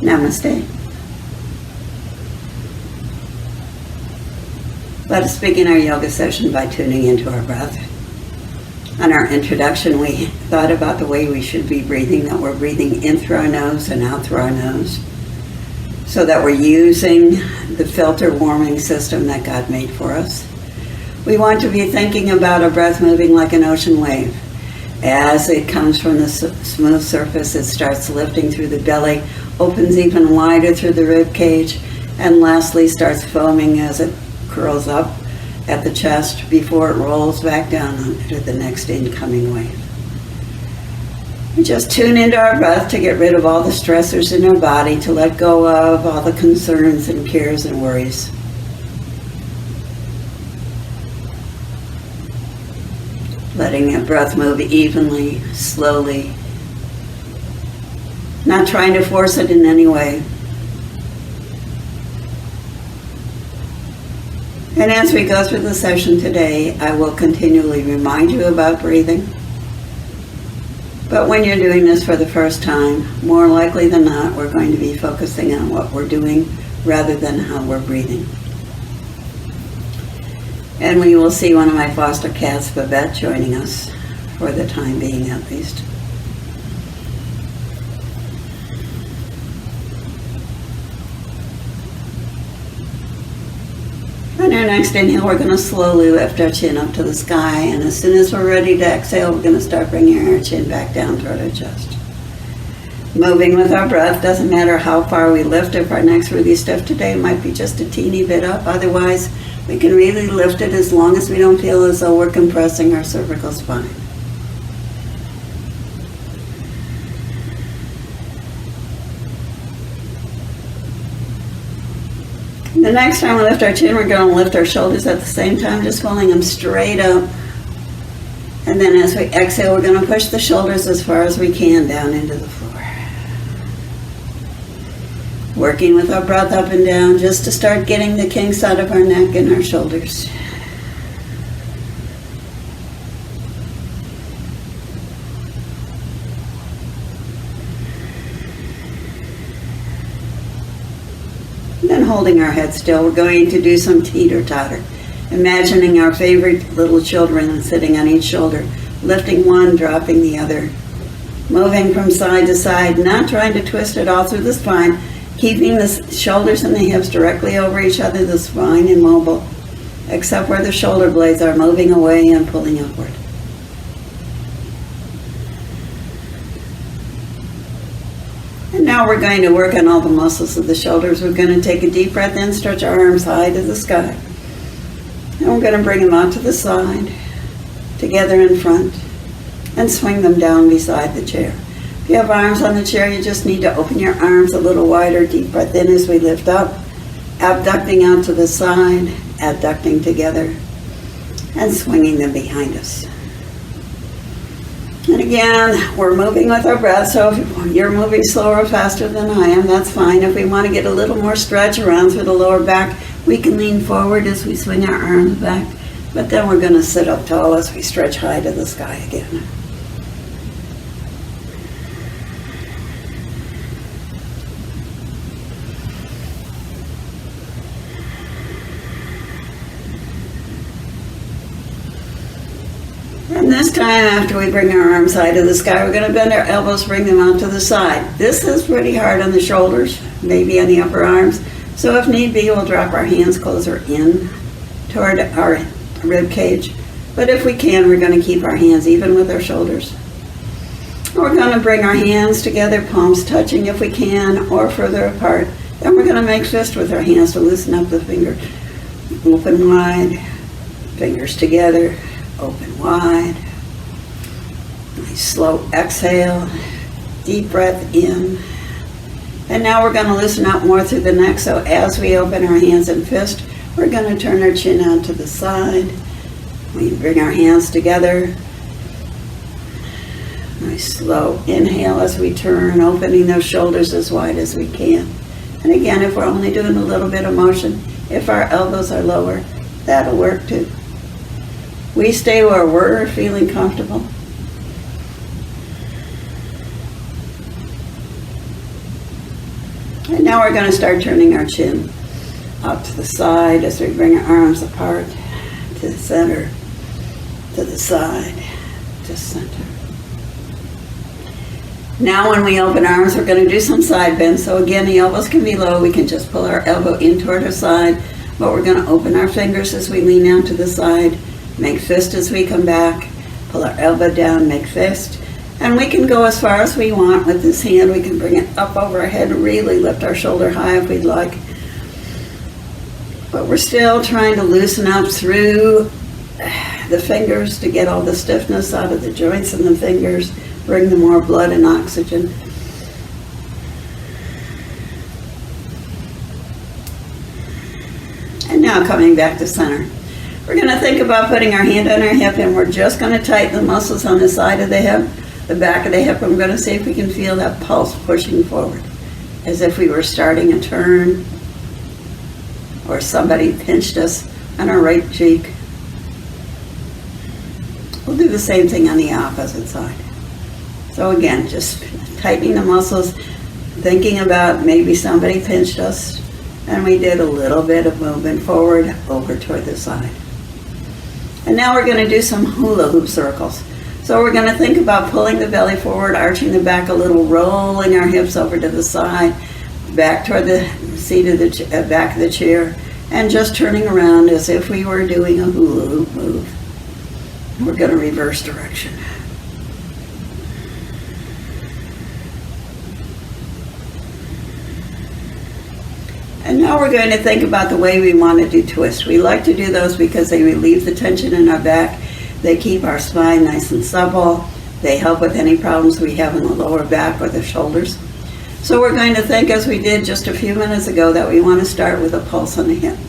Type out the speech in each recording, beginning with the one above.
Namaste. Let us begin our yoga session by tuning into our breath. On our introduction, we thought about the way we should be breathing, that we're breathing in through our nose and out through our nose, so that we're using the filter warming system that God made for us. We want to be thinking about our breath moving like an ocean wave. As it comes from the smooth surface, it starts lifting through the belly, opens even wider through the rib cage, and lastly starts foaming as it curls up at the chest before it rolls back down to the next incoming wave. We just tune into our breath to get rid of all the stressors in our body, to let go of all the concerns and cares and worries. Letting that breath move evenly, slowly, not trying to force it in any way. And as we go through the session today, I will continually remind you about breathing. But when you're doing this for the first time, more likely than not, we're going to be focusing on what we're doing rather than how we're breathing. And we will see one of my foster cats, Babette, joining us for the time being at least. On our next inhale, we're going to slowly lift our chin up to the sky, and as soon as we're ready to exhale, we're going to start bringing our chin back down toward our chest. Moving with our breath, doesn't matter how far we lift. If our neck's really stiff today, it might be just a teeny bit up. Otherwise, we can really lift it as long as we don't feel as though we're compressing our cervical spine. The next time we lift our chin, we're going to lift our shoulders at the same time, just pulling them straight up. And then as we exhale, we're going to push the shoulders as far as we can down into the floor. Working with our breath up and down just to start getting the kinks out of our neck and our shoulders. Then holding our head still, we're going to do some teeter-totter. Imagining our favorite little children sitting on each shoulder, lifting one, dropping the other. Moving from side to side, not trying to twist it all through the spine, keeping the shoulders and the hips directly over each other, the spine immobile, except where the shoulder blades are moving away and pulling upward. And now we're going to work on all the muscles of the shoulders. We're going to take a deep breath in, stretch our arms high to the sky. And we're going to bring them out to the side, together in front, and swing them down beside the chair. If you have arms on the chair, you just need to open your arms a little wider. Deep breath in as we lift up, abducting out to the side, adducting together, and swinging them behind us. And again, we're moving with our breath, so if you're moving slower or faster than I am, that's fine. If we want to get a little more stretch around through the lower back, we can lean forward as we swing our arms back, but then we're going to sit up tall as we stretch high to the sky again. And this time, after we bring our arms high to the sky, we're going to bend our elbows, bring them out to the side. This is pretty hard on the shoulders, maybe on the upper arms. So if need be, we'll drop our hands closer in toward our rib cage. But if we can, we're going to keep our hands even with our shoulders. We're going to bring our hands together, palms touching if we can, or further apart. Then we're going to make fist with our hands to loosen up the fingers. Open wide, fingers together. Open wide. Nice slow exhale. Deep breath in. And now we're going to loosen up more through the neck. So as we open our hands and fist, we're going to turn our chin out to the side. We bring our hands together. Nice slow inhale as we turn, opening those shoulders as wide as we can. And again, if we're only doing a little bit of motion, if our elbows are lower, that'll work too. We stay where we're feeling comfortable. And now we're going to start turning our chin up to the side as we bring our arms apart, to the center, to the side, to center. Now when we open arms, we're going to do some side bends. So again, the elbows can be low. We can just pull our elbow in toward our side, but we're going to open our fingers as we lean out to the side, make fist as we come back, pull our elbow down, make fist. And we can go as far as we want with this hand. We can bring it up over our head and really lift our shoulder high if we'd like. But we're still trying to loosen up through the fingers to get all the stiffness out of the joints in the fingers, bring the more blood and oxygen. And now coming back to center. We're going to think about putting our hand on our hip, and we're just going to tighten the muscles on the side of the hip, the back of the hip, and we're going to see if we can feel that pulse pushing forward, as if we were starting a turn, or somebody pinched us on our right cheek. We'll do the same thing on the opposite side. So again, just tightening the muscles, thinking about maybe somebody pinched us, and we did a little bit of movement forward over toward the side. And now we're going to do some hula hoop circles. So we're going to think about pulling the belly forward, arching the back a little, rolling our hips over to the side, back toward the seat of the back of the chair, and just turning around as if we were doing a hula hoop move. We're going to reverse direction. And now we're going to think about the way we want to do twists. We like to do those because they relieve the tension in our back. They keep our spine nice and supple. They help with any problems we have in the lower back or the shoulders. So we're going to think, as we did just a few minutes ago, that we want to start with a pulse on the hip.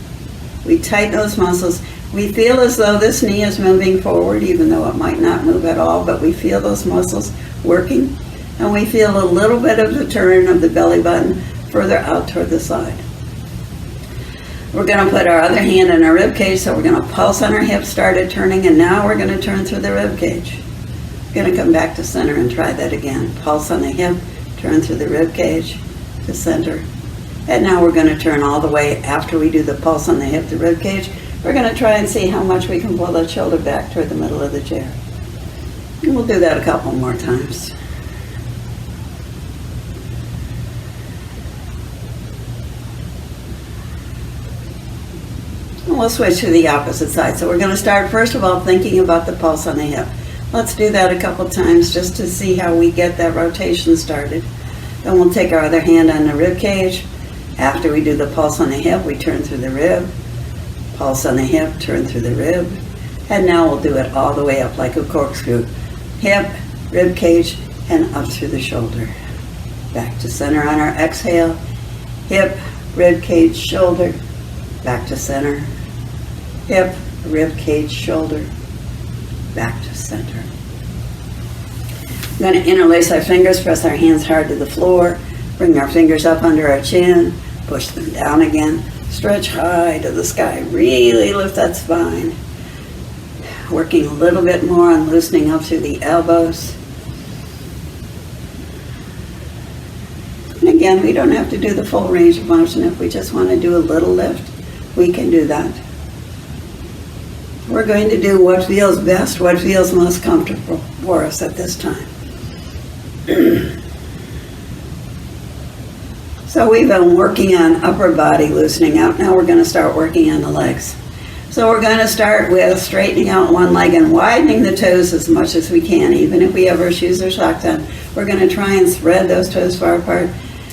We tighten those muscles. We feel as though this knee is moving forward, even though it might not move at all, but we feel those muscles working. And we feel a little bit of the turn of the belly button further out toward the side. We're going to put our other hand on our rib cage, so we're going to pulse on our hips, started turning, and now we're going to turn through the rib cage. We're going to come back to center and try that again. Pulse on the hip, turn through the rib cage to center. And now we're going to turn all the way after we do the pulse on the hip, the rib cage. We're going to try and see how much we can pull that shoulder back toward the middle of the chair. And we'll do that a couple more times. And we'll switch to the opposite side. So we're going to start, first of all, thinking about the pulse on the hip. Let's do that a couple times just to see how we get that rotation started. Then we'll take our other hand on the rib cage. After we do the pulse on the hip, we turn through the rib. Pulse on the hip, turn through the rib. And now we'll do it all the way up like a corkscrew. Hip, rib cage, and up through the shoulder. Back to center on our exhale. Hip, rib cage, shoulder. Back to center. Hip, rib cage, shoulder. Back to center. We're going to interlace our fingers, press our hands hard to the floor, bring our fingers up under our chin, push them down again, stretch high to the sky, really lift that spine. Working a little bit more on loosening up through the elbows. And again, we don't have to do the full range of motion. If we just want to do a little lift, we can do that. We're going to do what feels best, what feels most comfortable for us at this time. So we've been working on upper body loosening out. Now we're going to start working on the legs. So we're going to start with straightening out one leg and widening the toes as much as we can, even if we have our shoes or socks on. We're going to try and spread those toes far apart.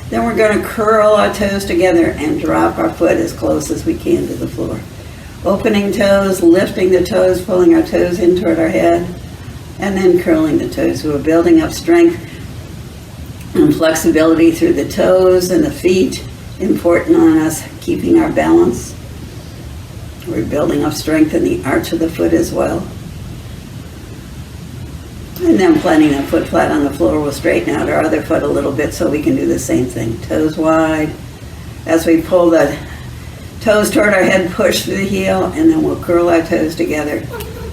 Then we're going to curl our toes together and drop our foot as close as we can to the floor. Opening toes, lifting the toes, pulling our toes in toward our head, and then curling the toes. We're building up strength and flexibility through the toes and the feet. Important on us keeping our balance. We're building up strength in the arch of the foot as well. And then planting the foot flat on the floor, we'll straighten out our other foot a little bit so we can do the same thing. Toes wide. As we pull the toes toward our head, push through the heel, and then we'll curl our toes together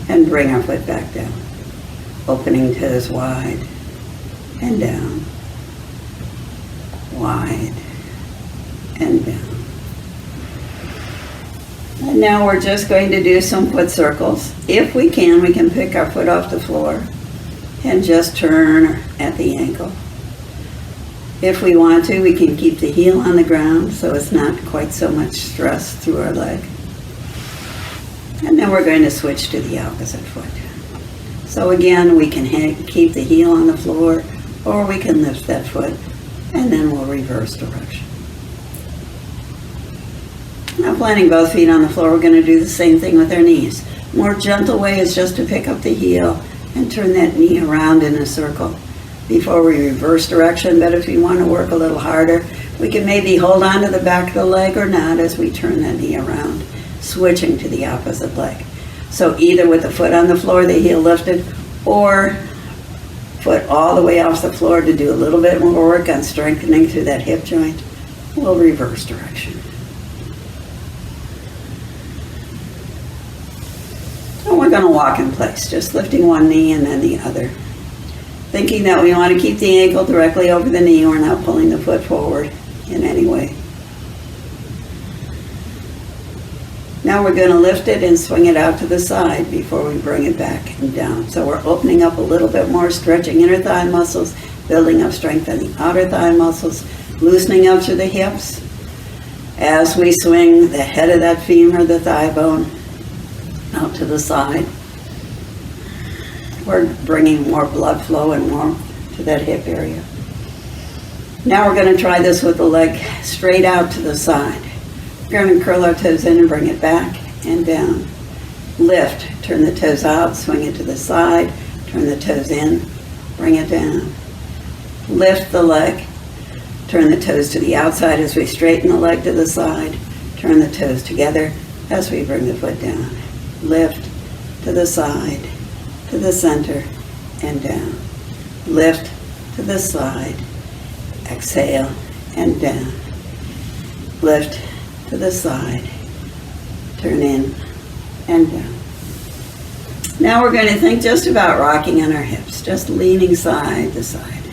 and bring our foot back down. Opening toes wide and down. Wide and down. And now we're just going to do some foot circles. If we can pick our foot off the floor and just turn at the ankle. If we want to, we can keep the heel on the ground so it's not quite so much stress through our leg. And then we're going to switch to the opposite foot. So again, we can keep the heel on the floor, or we can lift that foot, and then we'll reverse direction. Now planting both feet on the floor, we're going to do the same thing with our knees. More gentle way is just to pick up the heel and turn that knee around in a circle before we reverse direction. But if you want to work a little harder, we can maybe hold on to the back of the leg or not as we turn that knee around, switching to the opposite leg. So either with the foot on the floor, the heel lifted, or foot all the way off the floor to do a little bit more work on strengthening through that hip joint, we'll reverse direction. And we're going to walk in place, just lifting one knee and then the other. Thinking that we want to keep the ankle directly over the knee, we're not pulling the foot forward in any way. Now we're going to lift it and swing it out to the side before we bring it back and down. So we're opening up a little bit more, stretching inner thigh muscles, building up strength in the outer thigh muscles, loosening up through the hips. As we swing the head of that femur, the thigh bone, out to the side, we're bringing more blood flow and warmth to that hip area. Now we're going to try this with the leg straight out to the side. We're going to curl our toes in and bring it back and down. Lift, turn the toes out, swing it to the side, turn the toes in, bring it down. Lift the leg, turn the toes to the outside as we straighten the leg to the side, turn the toes together as we bring the foot down. Lift to the side, to the center, and down. Lift to the side, exhale, and down. Lift to the side, turn in, and down. Now we're going to think just about rocking on our hips, just leaning side to side.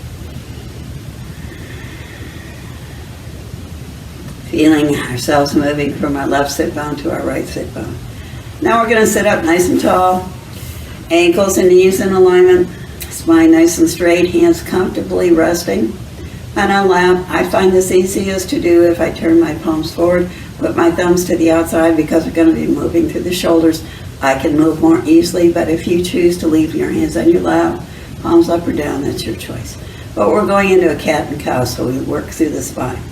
Feeling ourselves moving from our left sit bone to our right sit bone. Now we're going to sit up nice and tall, ankles and knees in alignment, spine nice and straight, hands comfortably resting on our lap. I find this easiest to do if I turn my palms forward, put my thumbs to the outside, because we're going to be moving through the shoulders. I can move more easily, but if you choose to leave your hands on your lap, palms up or down, that's your choice. But we're going into a cat and cow, so we work through the spine.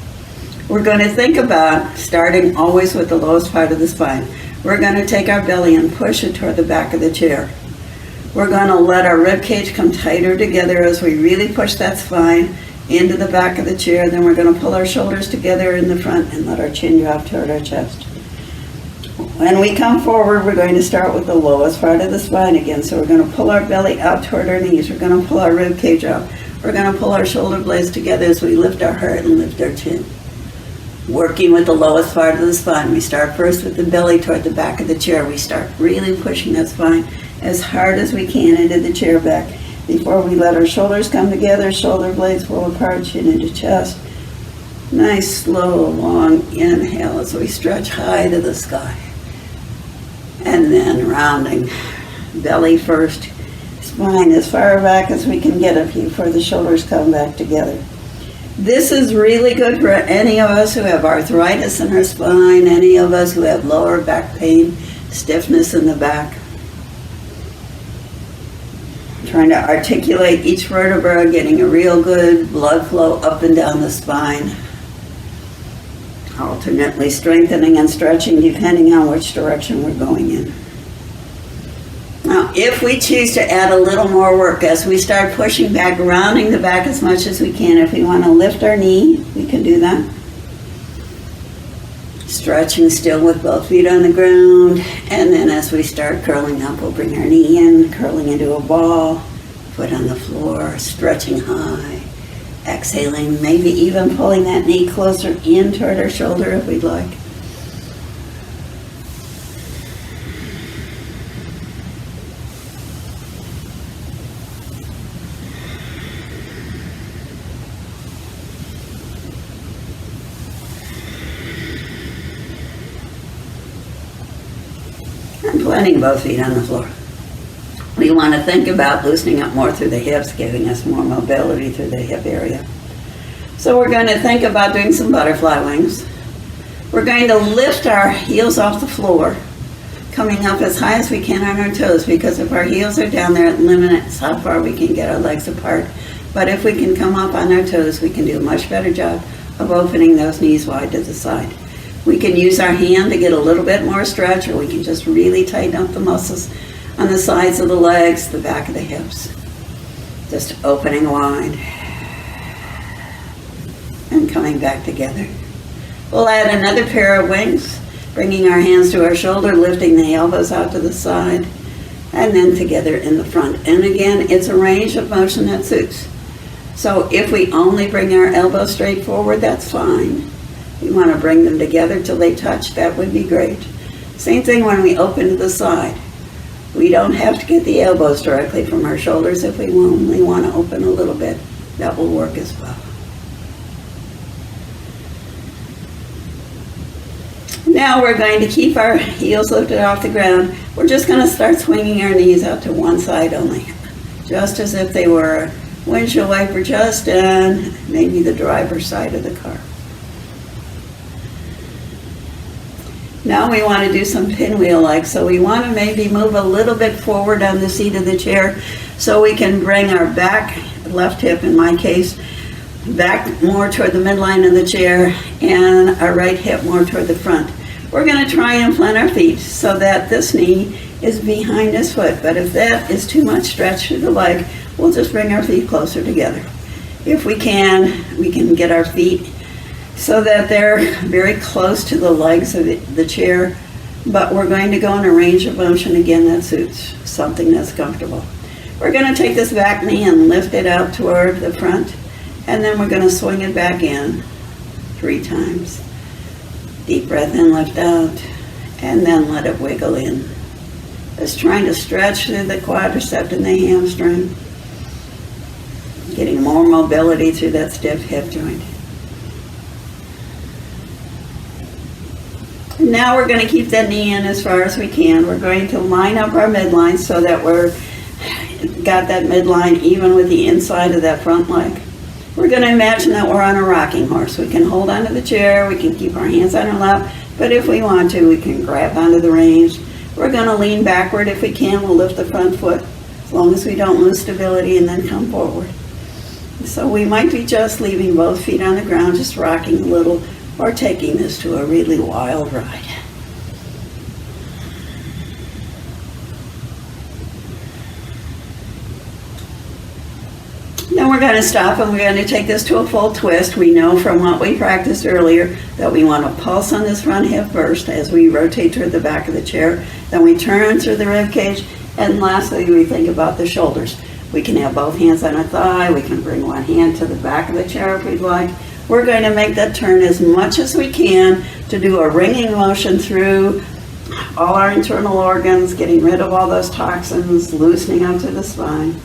We're going to think about starting always with the lowest part of the spine. We're going to take our belly and push it toward the back of the chair. We're going to let our rib cage come tighter together as we really push that spine into the back of the chair. Then we're going to pull our shoulders together in the front and let our chin drop toward our chest. When we come forward, we're going to start with the lowest part of the spine again. So we're going to pull our belly out toward our knees. We're going to pull our rib cage up. We're going to pull our shoulder blades together as we lift our heart and lift our chin. Working with the lowest part of the spine, we start first with the belly toward the back of the chair. We start really pushing that spine as hard as we can into the chair back before we let our shoulders come together, shoulder blades pull apart, chin into chest. Nice, slow, long inhale as we stretch high to the sky. And then rounding, belly first, spine as far back as we can get it before the shoulders come back together. This is really good for any of us who have arthritis in our spine, any of us who have lower back pain, stiffness in the back. Trying to articulate each vertebra, getting a real good blood flow up and down the spine. Alternately strengthening and stretching depending on which direction we're going in. Now, if we choose to add a little more work as we start pushing back, rounding the back as much as we can, if we want to lift our knee, we can do that. Stretching still with both feet on the ground, and then as we start curling up, we'll bring our knee in, curling into a ball, foot on the floor, stretching high, exhaling, maybe even pulling that knee closer in toward our shoulder if we'd like. bending both feet on the floor. We want to think about loosening up more through the hips, giving us more mobility through the hip area. So we're going to think about doing some butterfly wings. We're going to lift our heels off the floor, coming up as high as we can on our toes, because if our heels are down there, it limits how far we can get our legs apart. But if we can come up on our toes, we can do a much better job of opening those knees wide to the side. We can use our hand to get a little bit more stretch, or we can just really tighten up the muscles on the sides of the legs, the back of the hips. Just opening wide and coming back together. We'll add another pair of wings, bringing our hands to our shoulder, lifting the elbows out to the side, and then together in the front. And again, it's a range of motion that suits. So if we only bring our elbows straight forward, that's fine. We want to bring them together till they touch, that would be great. Same thing when we open to the side. We don't have to get the elbows directly from our shoulders if we only want to open a little bit. That will work as well. Now we're going to keep our heels lifted off the ground. We're just going to start swinging our knees out to one side only, just as if they were a windshield wiper just on maybe the driver's side of the car. Now we want to do some pinwheel-like, so we want to maybe move a little bit forward on the seat of the chair so we can bring our back, left hip in my case, back more toward the midline of the chair and our right hip more toward the front. We're going to try and plant our feet so that this knee is behind this foot, but if that is too much stretch through the leg, we'll just bring our feet closer together. If we can get our feet so that they're very close to the legs of the chair, but we're going to go in a range of motion again that suits, something that's comfortable. We're going to take this back knee and lift it out toward the front, and then we're going to swing it back in 3 times. Deep breath in, lift out, and then let it wiggle in. Just trying to stretch through the quadricep and the hamstring, getting more mobility through that stiff hip joint. Now we're going to keep that knee in as far as we can. We're going to line up our midline so that we're got that midline even with the inside of that front leg. We're going to imagine that we're on a rocking horse. We can hold onto the chair, we can keep our hands on our lap, but if we want to, we can grab onto the reins. We're going to lean backward if we can. We'll lift the front foot as long as we don't lose stability and then come forward. So we might be just leaving both feet on the ground, just rocking a little, or taking this to a really wild ride. Then we're going to stop and we're going to take this to a full twist. We know from what we practiced earlier that we want to pulse on this front hip first as we rotate toward the back of the chair. Then we turn through the rib cage, and lastly we think about the shoulders. We can have both hands on our thigh. We can bring one hand to the back of the chair if we'd like. We're going to make that turn as much as we can to do a ringing motion through all our internal organs, getting rid of all those toxins, loosening up to the spine.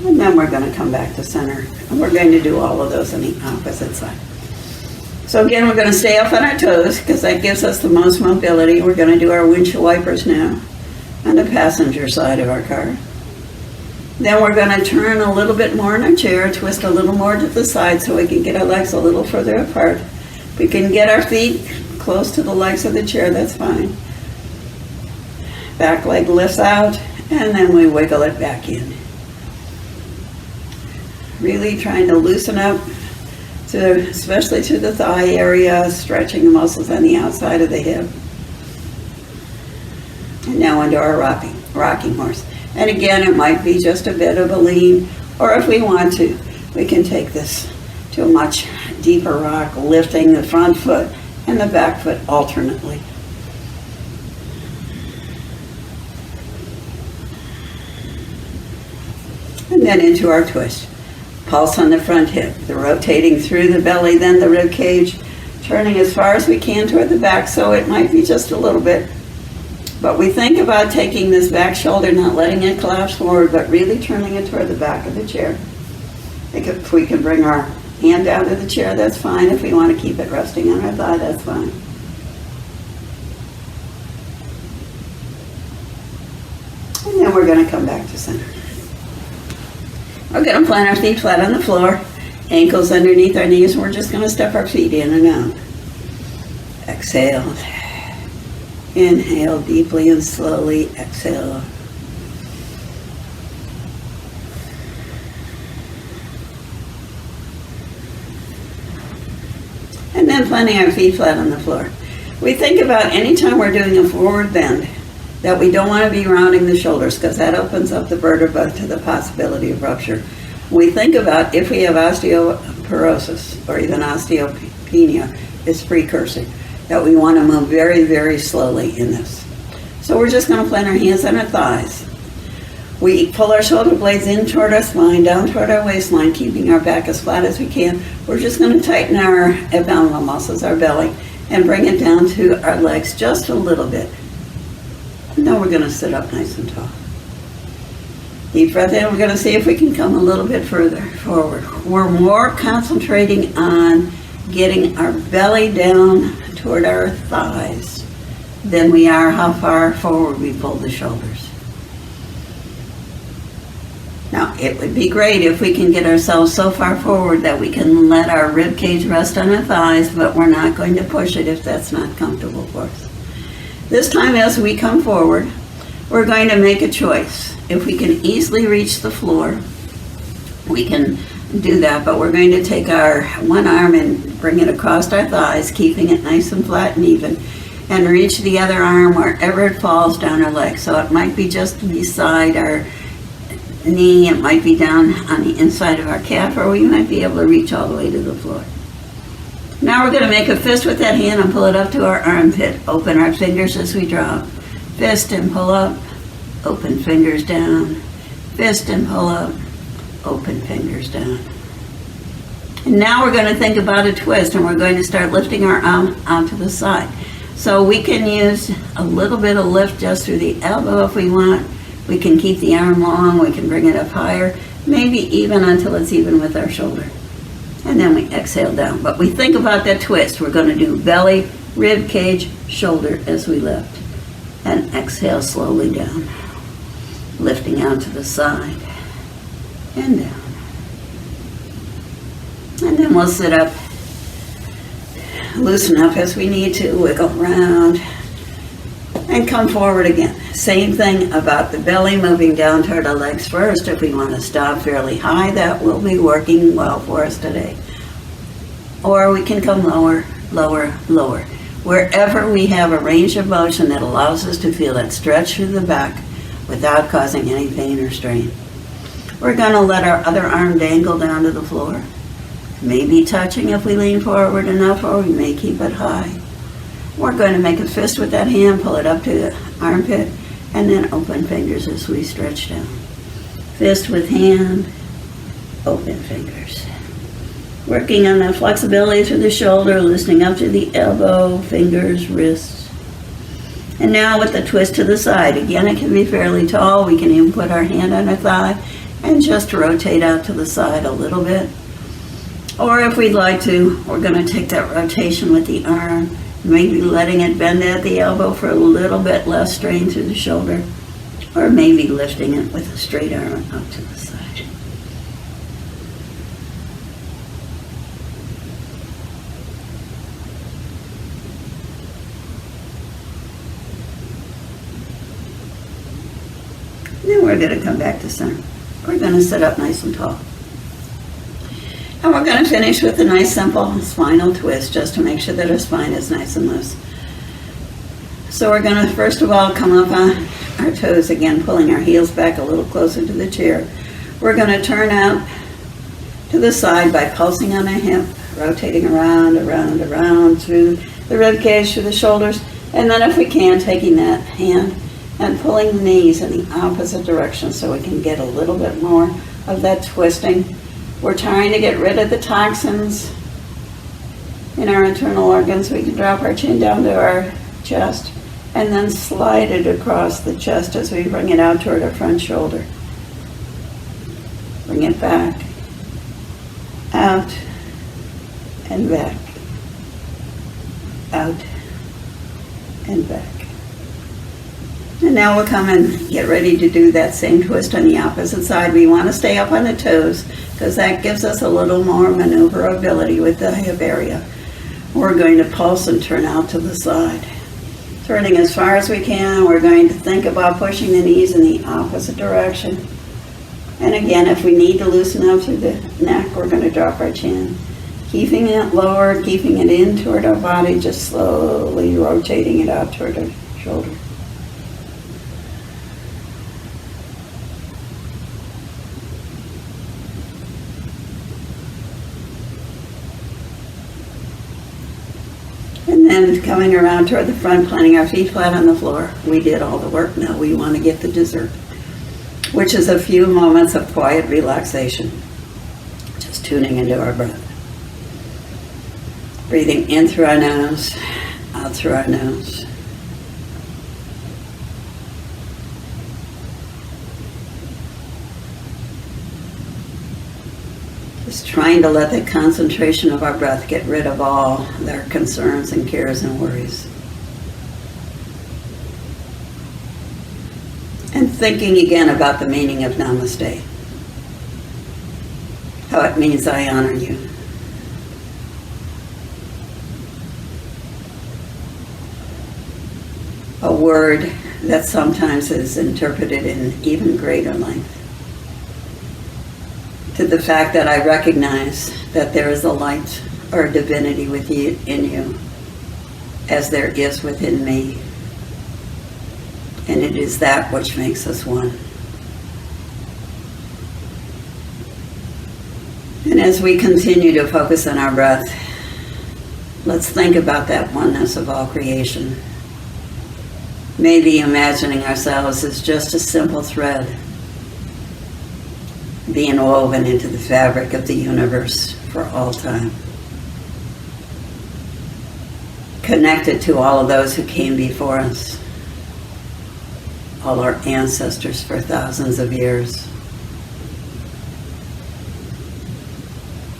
And then we're going to come back to center. And we're going to do all of those on the opposite side. So again, we're going to stay up on our toes because that gives us the most mobility. We're going to do our windshield wipers now on the passenger side of our car. Then we're going to turn a little bit more in our chair, twist a little more to the side so we can get our legs a little further apart. We can get our feet close to the legs of the chair, that's fine. Back leg lifts out, and then we wiggle it back in. Really trying to loosen up, especially to the thigh area, stretching the muscles on the outside of the hip. And now into our rocking horse. And again, it might be just a bit of a lean, or if we want to, we can take this to a much deeper rock, lifting the front foot and the back foot alternately. And then into our twist. Pulse on the front hip, the rotating through the belly, then the rib cage, turning as far as we can toward the back, so it might be just a little bit. But we think about taking this back shoulder, not letting it collapse forward, but really turning it toward the back of the chair. If we can bring our hand down to the chair, that's fine. If we want to keep it resting on our thigh, that's fine. And we're going to come back to center. We're going to plant our feet flat on the floor, ankles underneath our knees, and we're just going to step our feet in and out. Exhale. Inhale deeply and slowly. Exhale. And then planting our feet flat on the floor. We think about any time we're doing a forward bend that we don't want to be rounding the shoulders because that opens up the vertebra to the possibility of rupture. We think about if we have osteoporosis or even osteopenia, it's precursor, that we want to move very, very slowly in this. So we're just going to plant our hands on our thighs. We pull our shoulder blades in toward our spine, down toward our waistline, keeping our back as flat as we can. We're just going to tighten our abdominal muscles, our belly, and bring it down to our legs just a little bit. And now we're going to sit up nice and tall. Deep breath in. We're going to see if we can come a little bit further forward. We're more concentrating on getting our belly down toward our thighs than we are how far forward we pull the shoulders. Now, it would be great if we can get ourselves so far forward that we can let our rib cage rest on our thighs, but we're not going to push it if that's not comfortable for us. This time as we come forward, we're going to make a choice. If we can easily reach the floor, we can do that, but we're going to take our one arm and bring it across our thighs, keeping it nice and flat and even, and reach the other arm wherever it falls down our leg. So it might be just beside our knee, it might be down on the inside of our calf, or we might be able to reach all the way to the floor. Now we're going to make a fist with that hand and pull it up to our armpit. Open our fingers as we drop. Fist and pull up, open fingers down. Fist and pull up, open fingers down. And now we're going to think about a twist, and we're going to start lifting our arm out to the side. So we can use a little bit of lift just through the elbow if we want. We can keep the arm long, we can bring it up higher, maybe even until it's even with our shoulder. And then we exhale down. But we think about that twist. We're going to do belly, rib cage, shoulder as we lift. And exhale slowly down. Lifting out to the side and down. And then we'll sit up, loosen up as we need to, wiggle around, and come forward again. Same thing about the belly, moving down toward our legs first. If we want to stop fairly high, that will be working well for us today. Or we can come lower, lower, lower. Wherever we have a range of motion that allows us to feel that stretch through the back without causing any pain or strain. We're going to let our other arm dangle down to the floor. Maybe touching if we lean forward enough, or we may keep it high. We're going to make a fist with that hand, pull it up to the armpit, and then open fingers as we stretch down. Fist with hand, open fingers. Working on the flexibility through the shoulder, loosening up to the elbow, fingers, wrists. And now with the twist to the side. Again, it can be fairly tall. We can even put our hand on our thigh and just rotate out to the side a little bit. Or if we'd like to, we're going to take that rotation with the arm, maybe letting it bend at the elbow for a little bit less strain through the shoulder, or maybe lifting it with a straight arm up to the side. Then we're going to come back to center. We're going to sit up nice and tall. And we're going to finish with a nice simple spinal twist just to make sure that our spine is nice and loose. So we're going to first of all come up on our toes again, pulling our heels back a little closer to the chair. We're going to turn out to the side by pulsing on the hip, rotating around, around, around through the rib cage, through the shoulders, and then if we can, taking that hand and pulling the knees in the opposite direction so we can get a little bit more of that twisting. We're trying to get rid of the toxins in our internal organs. We can drop our chin down to our chest and then slide it across the chest as we bring it out toward our front shoulder. Bring it back, out, and back, out, and back. And now we'll come and get ready to do that same twist on the opposite side. We want to stay up on the toes because that gives us a little more maneuverability with the hip area. We're going to pulse and turn out to the side. Turning as far as we can, we're going to think about pushing the knees in the opposite direction. And again, if we need to loosen up through the neck, we're going to drop our chin. Keeping it lower, keeping it in toward our body, just slowly rotating it out toward our shoulder. And then coming around toward the front, planting our feet flat on the floor. We did all the work, now we want to get the dessert, which is a few moments of quiet relaxation. Just tuning into our breath. Breathing in through our nose, out through our nose. Just trying to let the concentration of our breath get rid of all their concerns and cares and worries. And thinking again about the meaning of Namaste. How it means I honor you. A word that sometimes is interpreted in even greater length. To the fact that I recognize that there is a light or a divinity within you, as there is within me. And it is that which makes us one. And as we continue to focus on our breath, let's think about that oneness of all creation. Maybe imagining ourselves as just a simple thread being woven into the fabric of the universe for all time. Connected to all of those who came before us, all our ancestors for thousands of years.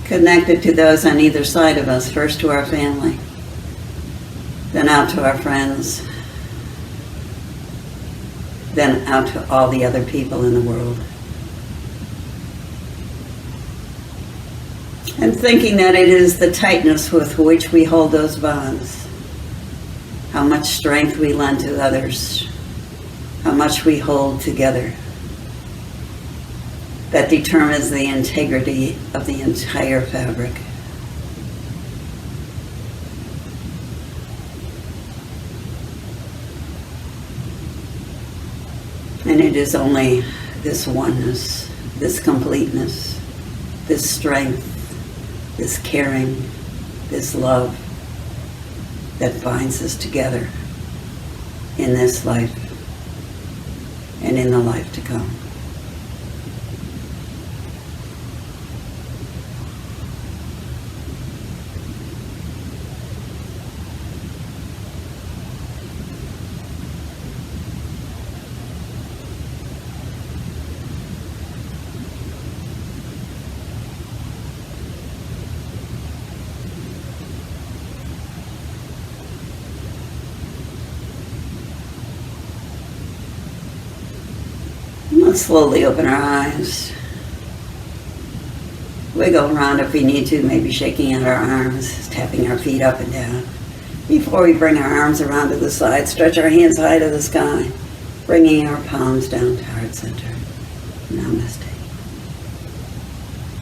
Connected to those on either side of us, first to our family, then out to our friends, then out to all the other people in the world. And thinking that it is the tightness with which we hold those bonds, how much strength we lend to others, how much we hold together, that determines the integrity of the entire fabric. And it is only this oneness, this completeness, this strength, this caring, this love that binds us together in this life and in the life to come. Let's slowly open our eyes. Wiggle around if we need to, maybe shaking out our arms, tapping our feet up and down. Before we bring our arms around to the side, stretch our hands high to the sky, bringing our palms down to heart center. Namaste.